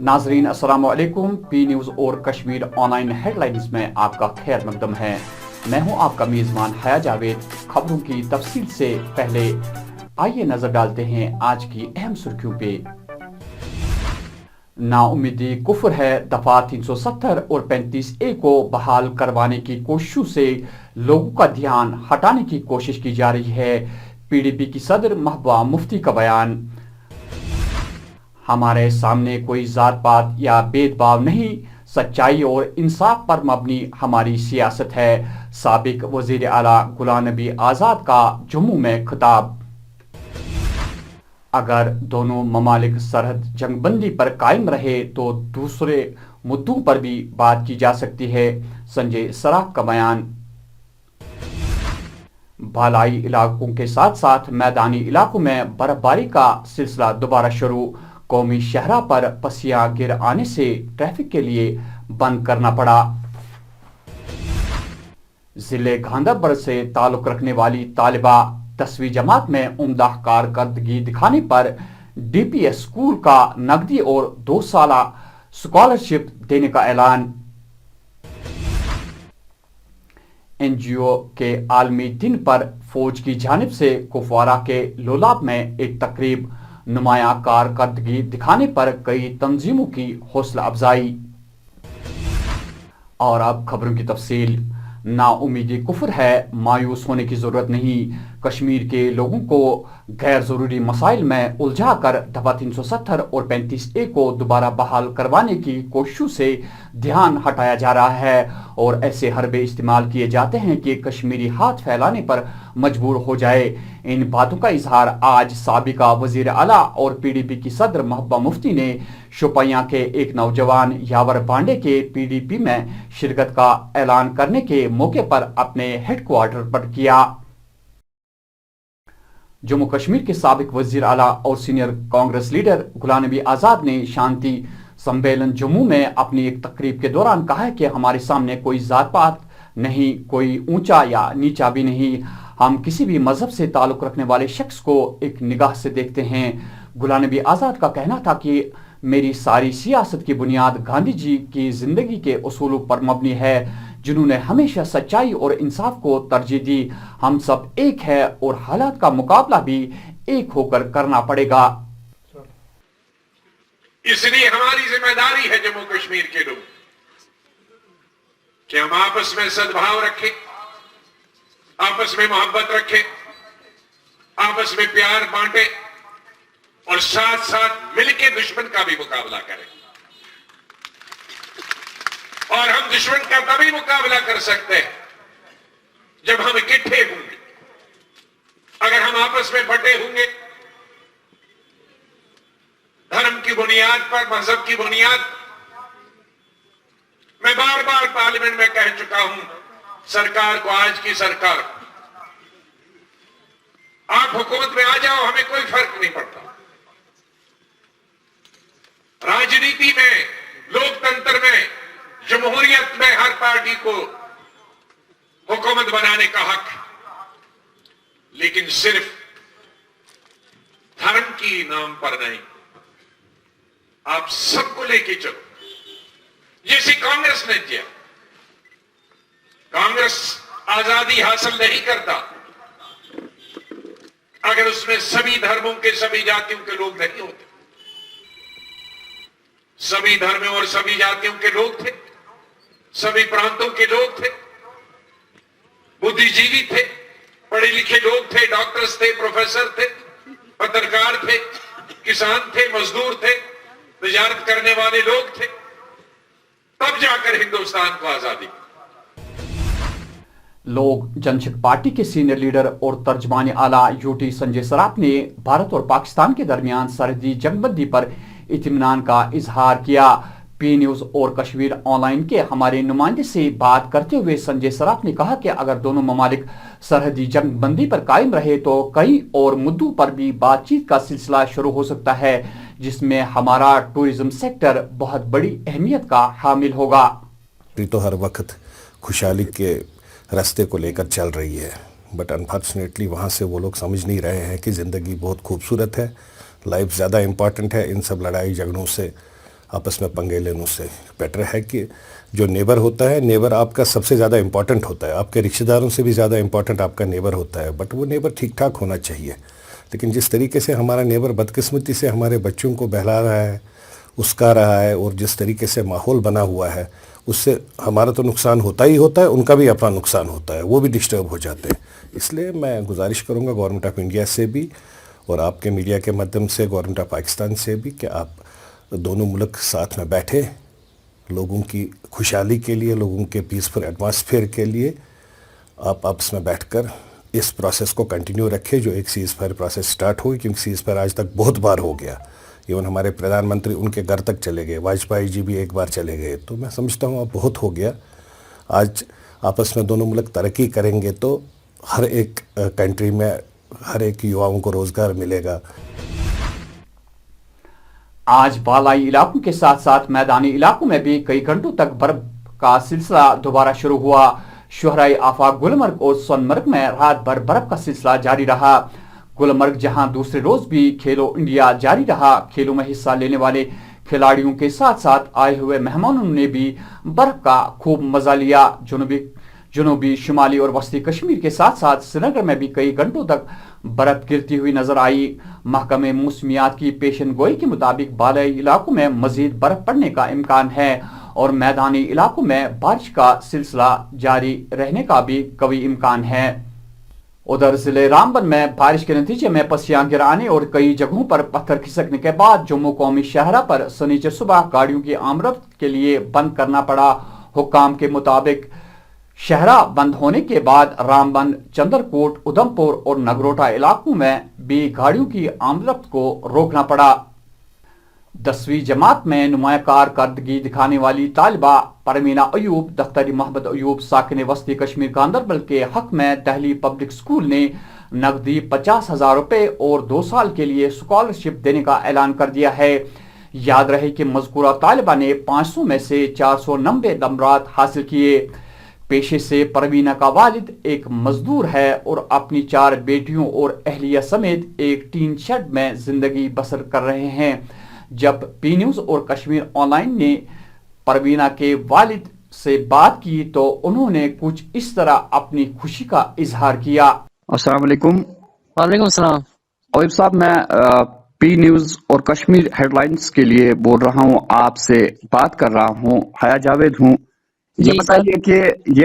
नाजरीन अस्सलाम वालेकुम। पी न्यूज़ और कश्मीर ऑनलाइन हेडलाइंस में आपका खैर मकदम है। मैं हूं आपका मेज़बान हया जावेद। खबरों की तफसील से पहले आइए नजर डालते हैं आज की अहम सुर्खियों पे। नाउमीदी कुफर है। दफा 370 और 35A को बहाल करवाने की कोशिशों से लोगों का ध्यान हटाने की कोशिश की जा रही है। PDP की सदर महबूबा मुफ्ती का बयान। हमारे सामने कोई जात पात या भेदभाव नहीं, सच्चाई और इंसाफ पर मबनी हमारी सियासत है। साबिक वजीर आला गुलाम नबी आज़ाद का जम्मू में खिताब। अगर दोनों ममालिक सरहद जंगबंदी पर कायम रहे तो दूसरे मुद्दों पर भी बात की जा सकती है, संजय सराफ का बयान। बालाई इलाकों के साथ साथ मैदानी इलाकों में बर्फबारी का सिलसिला दोबारा शुरू। कौमी शहरा पर पसियां गिर आने से ट्रैफिक के लिए बंद करना पड़ा। जिले गांधरबल से ताल्लुक रखने वाली तालिबा 10वीं जमात में उम्दा कारकर्दगी दिखाने पर DPS स्कूल का नकदी और 2 साला स्कॉलरशिप देने का ऐलान। NGO के आलमी दिन पर फौज की जानिब से कुपवारा के लोलाब में एक तकरीब। नुमाया कारकर्दगी दिखाने पर कई तंजीमों की हौसला अफजाई। और अब खबरों की तफसील। नाउमीदी कुफर है, मायूस होने की जरूरत नहीं। कश्मीर के लोगों को गैर जरूरी मसाइल में उलझाकर दफा 370 और 35A को दोबारा बहाल करवाने की कोशिशों से ध्यान हटाया जा रहा है और ऐसे हरबे इस्तेमाल किए जाते हैं कि कश्मीरी हाथ फैलाने पर मजबूर हो जाए। इन बातों का इजहार आज साबिका वजीर आला और PDP की सदर महबूबा मुफ्ती ने शोपियां के एक नौजवान यावर बांडे के PDP में शिरकत का ऐलान करने के मौके पर अपने हेडक्वार्टर पर किया। जम्मू कश्मीर के साबिक वजीर आला और सीनियर कांग्रेस लीडर गुलाम नबी आज़ाद ने शांति सम्मेलन जम्मू में अपनी एक तकरीब के दौरान कहा है कि हमारे सामने कोई जात पात नहीं, कोई ऊंचा या नीचा भी नहीं। हम किसी भी मजहब से ताल्लुक रखने वाले शख्स को एक निगाह से देखते हैं। गुलाम नबी आज़ाद का कहना था कि मेरी सारी सियासत की बुनियाद गांधी जी की जिंदगी के उसूलों पर मबनी है, जिन्होंने हमेशा सच्चाई और इंसाफ को तरजीह दी। हम सब एक है और हालात का मुकाबला भी एक होकर करना पड़ेगा। इसलिए हमारी जिम्मेदारी है जम्मू कश्मीर के लोग कि हम आपस में सद्भाव रखें, आपस में मोहब्बत रखें, आपस में प्यार बांटें और साथ साथ मिलकर दुश्मन का भी मुकाबला करें। और हम दुश्मन का तभी मुकाबला कर सकते हैं जब हम इकट्ठे होंगे। अगर हम आपस में बटे होंगे धर्म की बुनियाद पर, मजहब की बुनियाद, मैं बार बार पार्लियामेंट में कह चुका हूं सरकार को, आज की सरकार, आप हुकूमत में आ जाओ, हमें कोई फर्क नहीं पड़ता। राजनीति में, लोकतंत्र में, जमहूरियत में हर पार्टी को हुकूमत बनाने का हक है, लेकिन सिर्फ धर्म की नाम पर नहीं। आप सबको लेके चलो, जैसे कांग्रेस ने किया। कांग्रेस आजादी हासिल नहीं करता अगर उसमें सभी धर्मों के, सभी जातियों के लोग नहीं होते। सभी धर्मों और सभी जातियों के लोग थे, सभी प्रांतों के लोग थे, बुद्धिजीवी थे, पढ़े लिखे लोग थे, डॉक्टर्स थे, प्रोफेसर थे, पत्रकार थे, किसान थे, मजदूर थे, तिजारत करने वाले लोग थे। तब जाकर हिंदुस्तान को आजादी। लोक जनशक्ति पार्टी के सीनियर लीडर और तर्जमान आला UT संजय सराफ ने भारत और पाकिस्तान के दरमियान सरहदी जंगबंदी पर इत्मीनान का इजहार किया। पी न्यूज़ और कश्मीर ऑनलाइन के हमारे नुमाइंदे से बात करते हुए संजय सराफ ने कहा कि अगर दोनों ममालिक सरहदी जंगबंदी पर कायम रहे तो कई और मुद्दों पर भी बातचीत का सिलसिला शुरू हो सकता है, जिसमें हमारा टूरिज्म सेक्टर बहुत बड़ी अहमियत का हामिल होगा। तो हर वक्त खुशहाली के रास्ते को लेकर चल रही है, बट अनफॉर्चुनेटली वहाँ से वो लोग समझ नहीं रहे हैं कि ज़िंदगी बहुत खूबसूरत है, लाइफ ज़्यादा इम्पॉर्टेंट है इन सब लड़ाई झगड़ों से। आपस में पंगे लेने से बेटर है कि जो नेबर होता है, नेबर आपका सबसे ज़्यादा इम्पॉर्टेंट होता है, आपके रिश्तेदारों से भी ज़्यादा इम्पॉर्टेंट आपका नेबर होता है, बट वो नेबर ठीक ठाक होना चाहिए। लेकिन जिस तरीके से हमारा नेबर बदकिस्मती से हमारे बच्चों को बहला रहा है, उसका रहा है, और जिस तरीके से माहौल बना हुआ है, उससे हमारा तो नुकसान होता ही होता है, उनका भी अपना नुकसान होता है, वो भी डिस्टर्ब हो जाते हैं। इसलिए मैं गुजारिश करूँगा गवर्नमेंट ऑफ इंडिया से भी और आपके मीडिया के माध्यम से गवर्नमेंट ऑफ पाकिस्तान से भी कि आप दोनों मुल्क साथ में बैठे, लोगों की खुशहाली के लिए, लोगों के पीसफुल एटमॉस्फेयर के लिए आप आपस में बैठकर इस प्रोसेस को कंटिन्यू रखें, जो एक सीज़ फायर प्रोसेस स्टार्ट हुई, क्योंकि सीज़ फायर आज तक बहुत बार हो गया। इवन हमारे प्रधानमंत्री उनके घर तक चले गए, वाजपेयी जी भी एक बार चले गए, तो मैं समझता हूँ अब बहुत हो गया। आज आपस में दोनों मुल्क तरक्की करेंगे तो हर एक कंट्री में हर एक युवाओं को रोज़गार मिलेगा। आज बालाई इलाकों के साथ साथ मैदानी इलाकों में भी कई घंटों तक बर्फ का सिलसिला दोबारा शुरू हुआ। शोहराई आफाक गुलमर्ग और सोनमर्ग में रात भर बर्फ का सिलसिला जारी रहा। गुलमर्ग जहां दूसरे रोज भी खेलो इंडिया जारी रहा, खेलों में हिस्सा लेने वाले खिलाड़ियों के साथ साथ आए हुए मेहमानों ने भी बर्फ का खूब मजा लिया। जनूबी शुमाली और वस्ती कश्मीर के साथ साथ श्रीनगर में भी कई घंटों तक बर्फ गिरती हुई नजर आई। महकमे मौसमियात की पेशन गोई के मुताबिक बालाई इलाकों में मजीद बर्फ पड़ने का इम्कान है और मैदानी इलाकों में बारिश का सिलसिला जारी रहने का भी कभी इम्कान है। उधर जिले रामबन में बारिश के नतीजे में पसियां गिर आने और कई जगहों पर पत्थर खिसकने के बाद जम्मू कौमी शाहरा पर शनिचर सुबह गाड़ियों की आमरफ्त के लिए बंद करना पड़ा। हुक्काम के मुताबिक शहरा बंद होने के बाद रामबन, चंद्रकोट, उधमपुर और नगरोटा इलाकों में भी गाड़ियों की आमदरफ्त को रोकना पड़ा। 10वीं जमात में नुमाया कारकर्दगी दिखाने वाली तालिबा परमीना अयूब, दफ्तरी मोहम्मद अयूब साकिन वस्ती कश्मीर गांदरबल के हक में दिल्ली पब्लिक स्कूल ने नकदी 50,000 रुपए और 2 साल के लिए स्कॉलरशिप देने का ऐलान कर दिया है। याद रहे कि मज़कूरा तालिबा ने 500 में से 490 नंबरात हासिल किए। पेशे से परवीना का वालिद एक मजदूर है और अपनी 4 बेटियों और अहलिया समेत एक टीन शेड में जिंदगी बसर कर रहे हैं। जब पी न्यूज और कश्मीर ऑनलाइन ने परवीना के वालिद से बात की तो उन्होंने कुछ इस तरह अपनी खुशी का इजहार किया। अस्सलाम वालेकुम। वालेकुम सलाम। ओयब साहब, मैं पी न्यूज और कश्मीर हेडलाइंस के लिए बोल रहा हूँ, आपसे बात कर रहा हूँ। हया जावेद हूँ। ये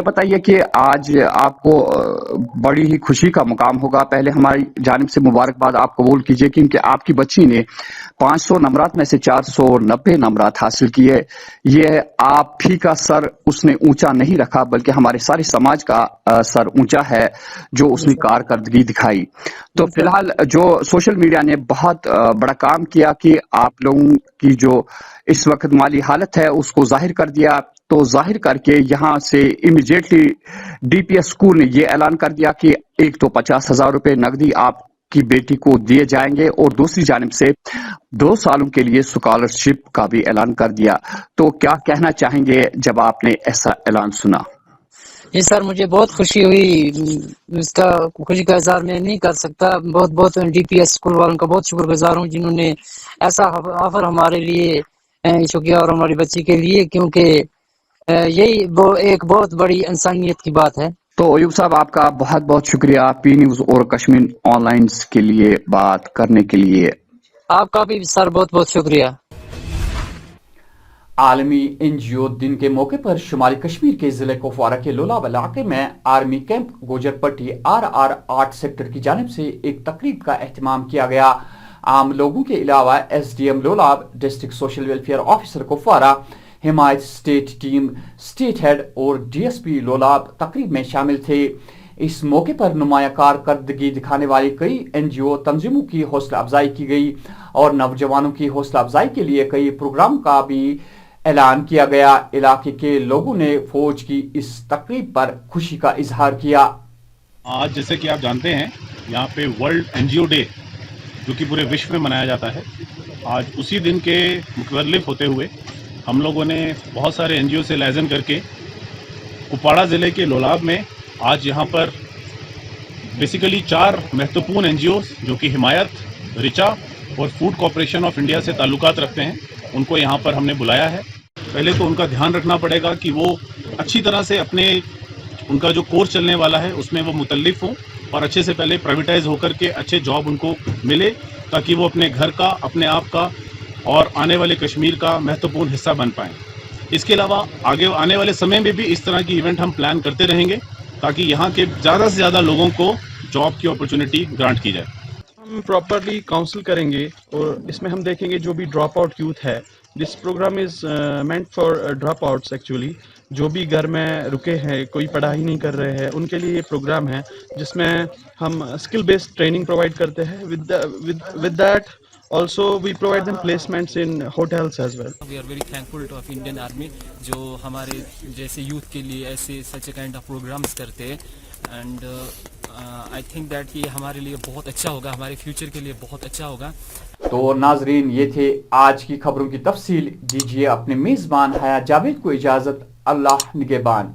बताइए कि आज आपको बड़ी ही खुशी का मुकाम होगा। पहले हमारी जानिब से मुबारकबाद आप कबूल कीजिए क्योंकि आपकी बच्ची ने 500 नंबरात में से 490 नंबरात हासिल किए। ये आप ही का सर उसने ऊंचा नहीं रखा बल्कि हमारे सारे समाज का सर ऊंचा है जो उसने कारकर्दगी दिखाई। तो फिलहाल जो सोशल मीडिया ने बहुत बड़ा काम किया कि आप लोगों की जो इस वक्त माली हालत है उसको जाहिर कर दिया। तो जाहिर करके यहाँ से इमीडिएटली डीपीएस स्कूल ने ये ऐलान कर दिया कि एक तो 50,000 रुपए नकदी आपकी बेटी को दिए जाएंगे और दूसरी जानिब से 2 सालों के लिए स्कॉलरशिप का भी ऐलान कर दिया। तो क्या कहना चाहेंगे जब आपने ऐसा ऐलान सुना? जी सर, मुझे बहुत खुशी हुई। इसका खुशी का इजहार मैं नहीं कर सकता। बहुत बहुत डीपीएस स्कूल वालों का बहुत शुक्रगुजार हूँ जिन्होंने ऐसा ऑफर हमारे लिए इशू किया और हमारी बच्ची के लिए, क्योंकि यही वो एक बहुत बड़ी इंसानियत की बात है। तो अयूब साहब, आपका बहुत बहुत शुक्रिया पी न्यूज और कश्मीर ऑनलाइन के लिए बात करने के लिए। आपका भी सर बहुत बहुत शुक्रिया। आलमी एनजीओ दिन के मौके पर शुमाली कश्मीर के जिले कुपवारा के लोलाब इलाके में आर्मी कैंप गोजरपट्टी RR 8 सेक्टर की जानिब से एक तकरीब का एहतमाम किया गया। आम लोगों के अलावा SDM Lolab, district social welfare officer Kupwara, Himayat state team, state head और DSP लोलाब तकरीब में शामिल थे। इस मौके पर नुमाया कारकर्दगी दिखाने वाली कई NGO तंजीमों की हौसला अफजाई की गई और नौजवानों की हौसला अफजाई के लिए कई प्रोग्राम का भी ऐलान किया गया। इलाके के लोगों ने फौज की इस तकरीब पर खुशी का इजहार किया। आज जैसे कि आप जानते हैं यहाँ पे वर्ल्ड NGO डे जो कि पूरे विश्व में मनाया जाता है, आज उसी दिन के मुतल्लिक़ होते हुए हम लोगों ने बहुत सारे NGO से लाइजन करके कुपवाड़ा ज़िले के लोलाब में आज यहाँ पर बेसिकली 4 महत्वपूर्ण NGOs जो कि हिमायत, रिचा और फूड कॉरपोरेशन ऑफ इंडिया से ताल्लुकात रखते हैं, ان کو یہاں پر ہم نے بلایا ہے. پہلے تو ان کا دھیان رکھنا پڑے گا کہ وہ اچھی طرح سے ان کا جو کورس چلنے والا ہے اس میں وہ متعلق ہوں اور اچھے سے پہلے پرائیویٹائز ہو کر کے اچھے جاب ان کو ملے تاکہ وہ اپنے گھر کا، اپنے آپ کا اور آنے والے کشمیر کا مہتوپورن حصہ بن پائیں. اس کے علاوہ آگے آنے والے سمے میں بھی اس طرح کی ایونٹ ہم پلان کرتے رہیں گے تاکہ یہاں کے زیادہ سے زیادہ لوگوں کو جاب کی اپرچونٹی گرانٹ کی جائے. ہم پراپرلی کاؤنسل کریں گے اور اس میں ہم دیکھیں گے جو بھی ڈراپ آؤٹ یوتھ ہے. This programme is meant for drop outs actually. جو بھی گھر میں رکے ہیں، کوئی پڑھائی نہیں کر رہے ہیں، ان کے لیے یہ پروگرام ہے جس میں ہم اسکل بیسڈ ٹریننگ پرووائڈ کرتے ہیں. with that also we provide them placements in hotels as well. We are very thankful to of Indian Army جو ہمارے جیسے یوتھ کے لیے ایسے such a kind of programs کرتے ہیں. اینڈ آئی تھنک دیٹ یہ ہمارے لیے بہت اچھا ہوگا، ہمارے فیوچر کے لیے بہت اچھا ہوگا. تو ناظرین، یہ تھے آج کی خبروں کی تفصیل. دیجیے اپنے میزبان حیا جاوید کو اجازت. اللہ نگہبان.